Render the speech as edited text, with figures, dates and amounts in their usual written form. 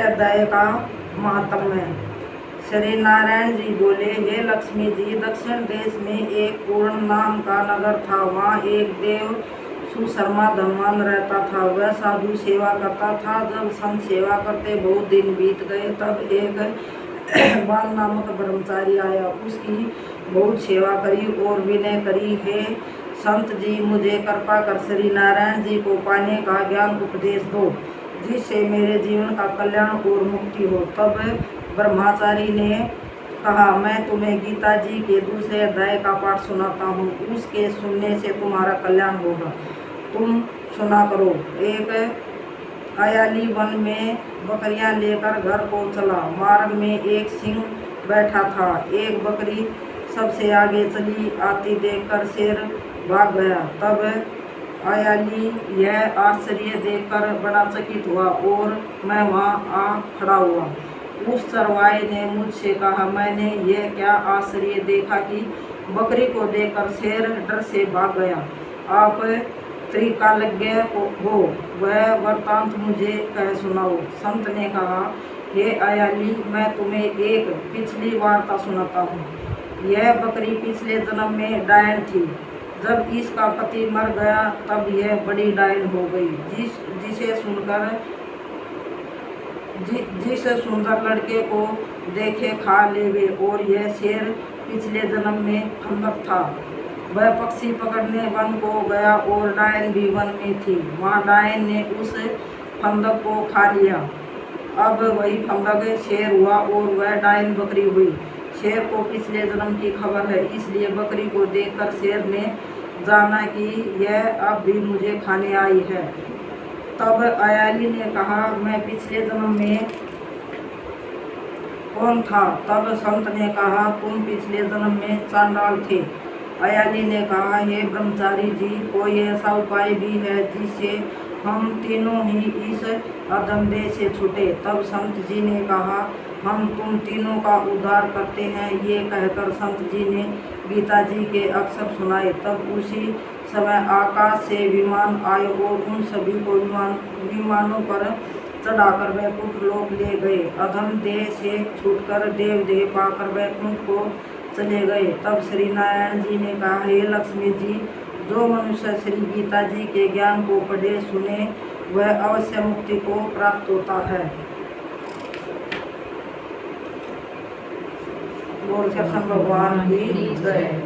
अध्याय का महात्म्य। श्री नारायण जी बोले, हे लक्ष्मी जी, दक्षिण देश में एक पूर्ण नाम का नगर था। वहाँ एक देव सुशर्मा धनवान रहता था। वह साधु सेवा करता था। जब संत सेवा करते बहुत दिन बीत गए, तब एक बाल नामक ब्रह्मचारी आया। उसकी बहुत सेवा करी और विनय करी, हे संत जी, मुझे कृपा कर श्री नारायण जी को पाने का ज्ञान उपदेश दो, जिससे मेरे जीवन का कल्याण और मुक्ति हो। तब ब्रह्मचारी ने कहा, मैं तुम्हें गीता जी के दूसरे अध्याय का पाठ सुनाता हूँ। उसके सुनने से तुम्हारा कल्याण होगा। तुम सुना करो। एक अयाली वन में बकरियां लेकर घर को चला। मार्ग में एक सिंह बैठा था। एक बकरी सबसे आगे चली आती देखकर शेर भाग गया। तब अयाली यह आश्चर्य देखकर बड़ा चकित हुआ और मैं वहाँ आ खड़ा हुआ। उस चरवाहे ने मुझसे कहा, मैंने यह क्या आश्चर्य देखा कि बकरी को देखकर शेर डर से भाग गया। आप त्रिकालज्ञ हो, वह वृत्तांत मुझे कह सुनाओ। संत ने कहा, हे अयाली, मैं तुम्हें एक पिछली वार्ता सुनाता हूँ। यह बकरी पिछले जन्म में डायन थी। जब इसका पति मर गया, तब यह बड़ी डायन हो गई। जिस सुंदर लड़के को देखे खा लेवे। और यह शेर पिछले जन्म में फंदक था। वह पक्षी पकड़ने वन को गया और डायन भी वन में थी। वहाँ डायन ने उस फंदक को खा लिया। अब वही फंदक शेर हुआ और वह डायन बकरी हुई। शेर को पिछले जन्म की खबर है, इसलिए बकरी को देखकर शेर ने जाना कि यह अब भी मुझे खाने आई है। तब अयाली ने कहा, मैं पिछले जन्म में कौन था? तब संत ने कहा, तुम पिछले जन्म में चांडाल थे। अयाली ने कहा, हे ब्रह्मचारी जी, कोई ऐसा उपाय भी है जिससे हम तीनों ही इस अधमदेह से छूटे? तब संत जी ने कहा, हम तुम तीनों का उद्धार करते हैं। ये कहकर संत जी ने गीता जी के अक्षर सुनाए। तब उसी समय आकाश से विमान आए और उन सभी को विमानों पर चढ़ाकर वैकुंठ लोक ले गए। अधम देह से छूटकर देव देह पाकर वैकुंठ को चले गए। तब श्री नारायण जी ने कहा, हे लक्ष्मी जी, जो मनुष्य श्री गीता जी के ज्ञान को पढ़े सुने, वह अवश्य मुक्ति को प्राप्त होता है। बोल कृष्ण भगवान की जय।